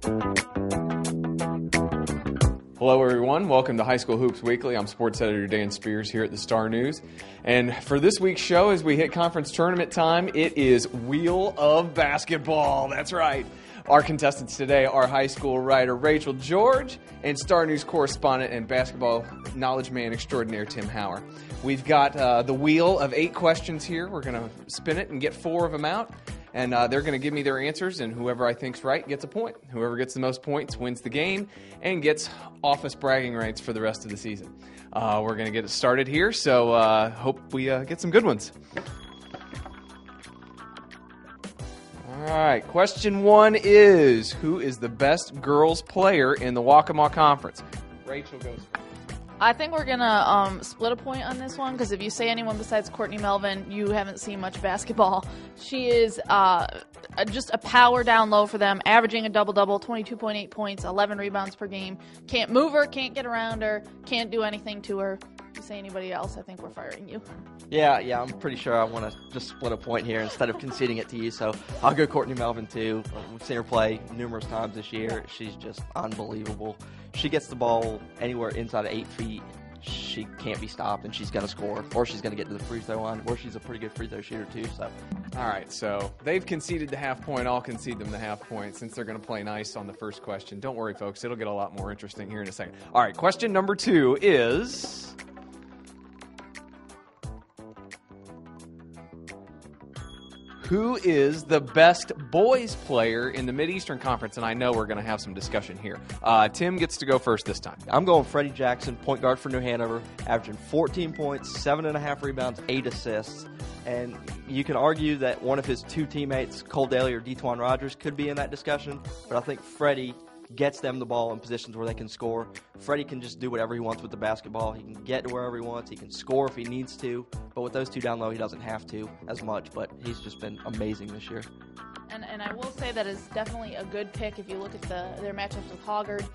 Hello, everyone. Welcome to High School Hoops Weekly. I'm sports editor Dan Spears here at the Star News. And for this week's show, as we hit conference tournament time, it is Wheel of Basketball. That's right. Our contestants today are high school writer Rachel George and Star News correspondent and basketball knowledge man extraordinaire Tim Hauer. We've got the wheel of 8 questions here. We're going to spin it and get 4 of them out. And they're going to give me their answers, and whoever I think's right gets a point. Whoever gets the most points wins the game and gets office bragging rights for the rest of the season. We're going to get it started here, so hope we get some good ones. All right, question 1 is, who is the best girls player in the Waccamaw Conference? Rachel goes first. I think we're going to split a point on this one, because if you say anyone besides Courtney Melvin, you haven't seen much basketball. She is just a power down low for them, averaging a double-double, 22.8 points, 11 rebounds per game. Can't move her, can't get around her, can't do anything to her. If you say anybody else, I think we're firing you. Yeah, I'm pretty sure I want to just split a point here instead of conceding it to you, so I'll go Courtney Melvin too. We've seen her play numerous times this year. She's just unbelievable. She gets the ball anywhere inside of 8 feet. She can't be stopped, and she's going to score, or she's going to get to the free throw line, or she's a pretty good free throw shooter too. So, all right, so they've conceded the half point. I'll concede them the half point since they're going to play nice on the first question. Don't worry, folks. It'll get a lot more interesting here in a second. All right, question number 2 is... who is the best boys player in the Mid-Eastern Conference? And I know we're going to have some discussion here. Tim gets to go first this time. I'm going Freddie Jackson, point guard for New Hanover, averaging 14 points, 7.5 rebounds, 8 assists. And you can argue that one of his 2 teammates, Cole Daly or Detwan Rogers, could be in that discussion. But I think Freddie gets them the ball in positions where they can score. Freddie can just do whatever he wants with the basketball. He can get to wherever he wants. He can score if he needs to. But with those 2 down low, he doesn't have to as much. But he's just been amazing this year. And I will say that is definitely a good pick if you look at their matchups with Hoggard.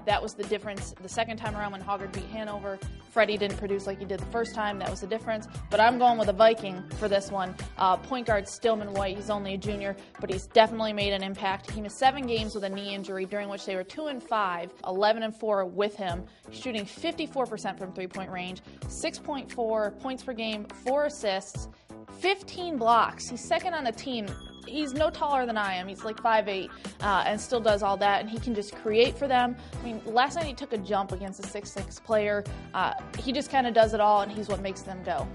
That was the difference the second time around when Hoggard beat Hanover. Freddie didn't produce like he did the first time. That was the difference. But I'm going with a Viking for this one. Point guard Stillman White. He's only a junior, but he's definitely made an impact. He missed 7 games with a knee injury, during which they were 2-5, 11-4 with him. He's shooting 54% from three-point range, 6.4 points per game, 4 assists, 15 blocks. He's second on the team. He's no taller than I am. He's like 5'8", and still does all that, and he can just create for them. I mean, last night he took a jump against a 6'6" player. He just kind of does it all, and he's what makes them go.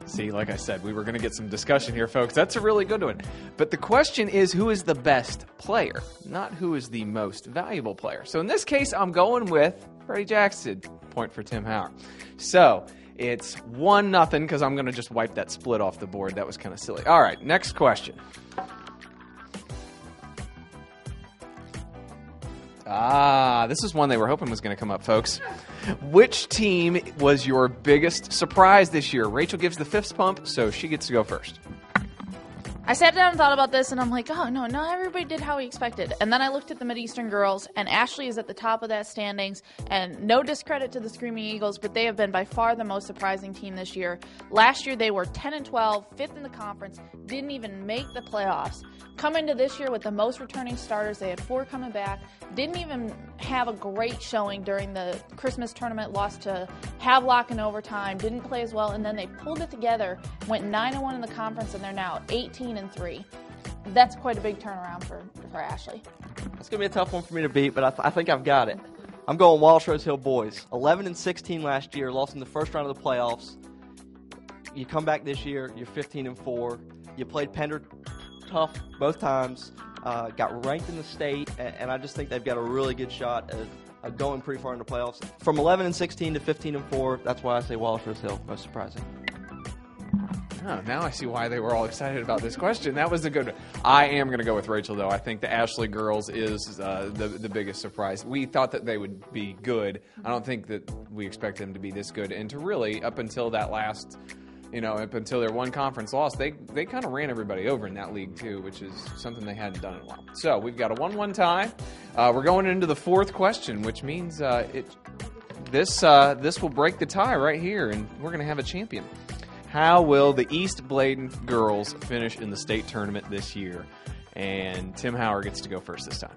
See, like I said, we were going to get some discussion here, folks. That's a really good one. But the question is, who is the best player, not who is the most valuable player. So in this case, I'm going with Freddie Jackson. Point for Tim Hauer. So it's 1-0 because I'm going to just wipe that split off the board. That was kind of silly. All right, next question. This is one they were hoping was going to come up, folks. Which team was your biggest surprise this year? Rachel gives the fist pump, so she gets to go first. I sat down and thought about this, and I'm like, oh, no, not everybody did how we expected. And then I looked at the Mid-Eastern girls, and Ashley is at the top of that standings. And no discredit to the Screaming Eagles, but they have been by far the most surprising team this year. Last year, they were 10-12, 5th in the conference, didn't even make the playoffs. Come into this year with the most returning starters. They had 4 coming back. Didn't even have a great showing during the Christmas tournament. Lost to Havelock in overtime. Didn't play as well. And then they pulled it together, went 9-1 in the conference, and they're now 18-3. That's quite a big turnaround for Ashley. It's going to be a tough one for me to beat, but I think I've got it. I'm going Wallace-Rose Hill boys. 11-16 last year, lost in the first round of the playoffs. You come back this year, you're 15-4. You played Pender tough both times, got ranked in the state, and I just think they've got a really good shot of going pretty far in the playoffs. From 11-16 to 15-4, that's why I say Wallace-Rose Hill, most surprising. Oh, now I see why they were all excited about this question. That was a good one. I am going to go with Rachel, though. I think the Ashley girls is the biggest surprise. We thought that they would be good. I don't think that we expect them to be this good. And to really, up until that last, up until their one conference loss, they kind of ran everybody over in that league, too, which is something they hadn't done in a while. So we've got a 1-1 tie. We're going into the fourth question, which means this will break the tie right here, and we're going to have a champion. How will the East Bladen girls finish in the state tournament this year? and Tim Hauer gets to go first this time.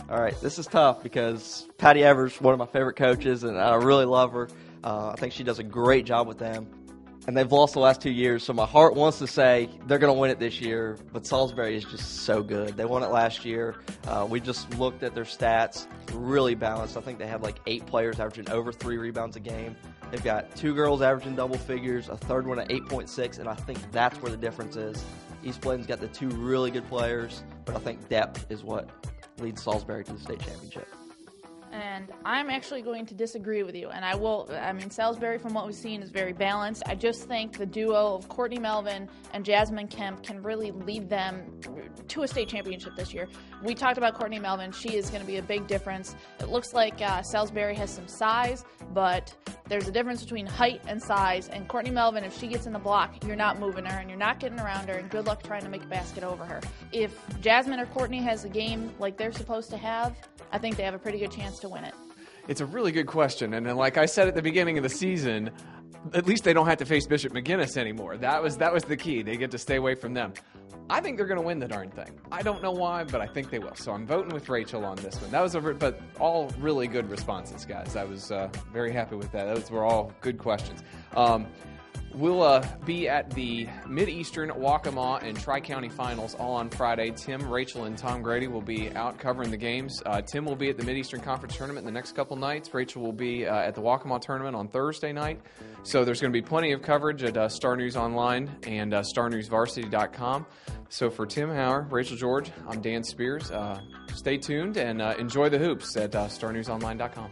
All right, this is tough because Patty Evers, one of my favorite coaches, and I really love her. I think she does a great job with them. And they've lost the last 2 years, so my heart wants to say they're going to win it this year, but Salisbury is just so good. They won it last year. We just looked at their stats, really balanced. I think they have like 8 players averaging over 3 rebounds a game. They've got 2 girls averaging double figures, a third one at 8.6, and I think that's where the difference is. East Bladen's got the 2 really good players, but I think depth is what leads Salisbury to the state championship. And I'm actually going to disagree with you. And I mean, Salisbury, from what we've seen, is very balanced. I just think the duo of Courtney Melvin and Jasmine Kemp can really lead them to a state championship this year. We talked about Courtney Melvin. She is going to be a big difference. It looks like Salisbury has some size, but there's a difference between height and size. And Courtney Melvin, if she gets in the block, you're not moving her and you're not getting around her, and good luck trying to make a basket over her. If Jasmine or Courtney has a game like they're supposed to have, I think they have a pretty good chance to win it. It's a really good question, and then, like I said at the beginning of the season, at least they don't have to face Bishop McGuinness anymore. That was the key. They get to stay away from them. I think they're going to win the darn thing. I don't know why, but I think they will. So I'm voting with Rachel on this one. That was but all really good responses, guys. I was very happy with that. Those were all good questions. We'll be at the Mid-Eastern, Waccamaw, and Tri-County Finals all on Friday. Tim, Rachel, and Tom Grady will be out covering the games. Tim will be at the Mid-Eastern Conference Tournament the next couple nights. Rachel will be at the Waccamaw Tournament on Thursday night. So there's going to be plenty of coverage at Star News Online and starnewsvarsity.com. So for Tim Hauer, Rachel George, I'm Dan Spears. Stay tuned and enjoy the hoops at starnewsonline.com.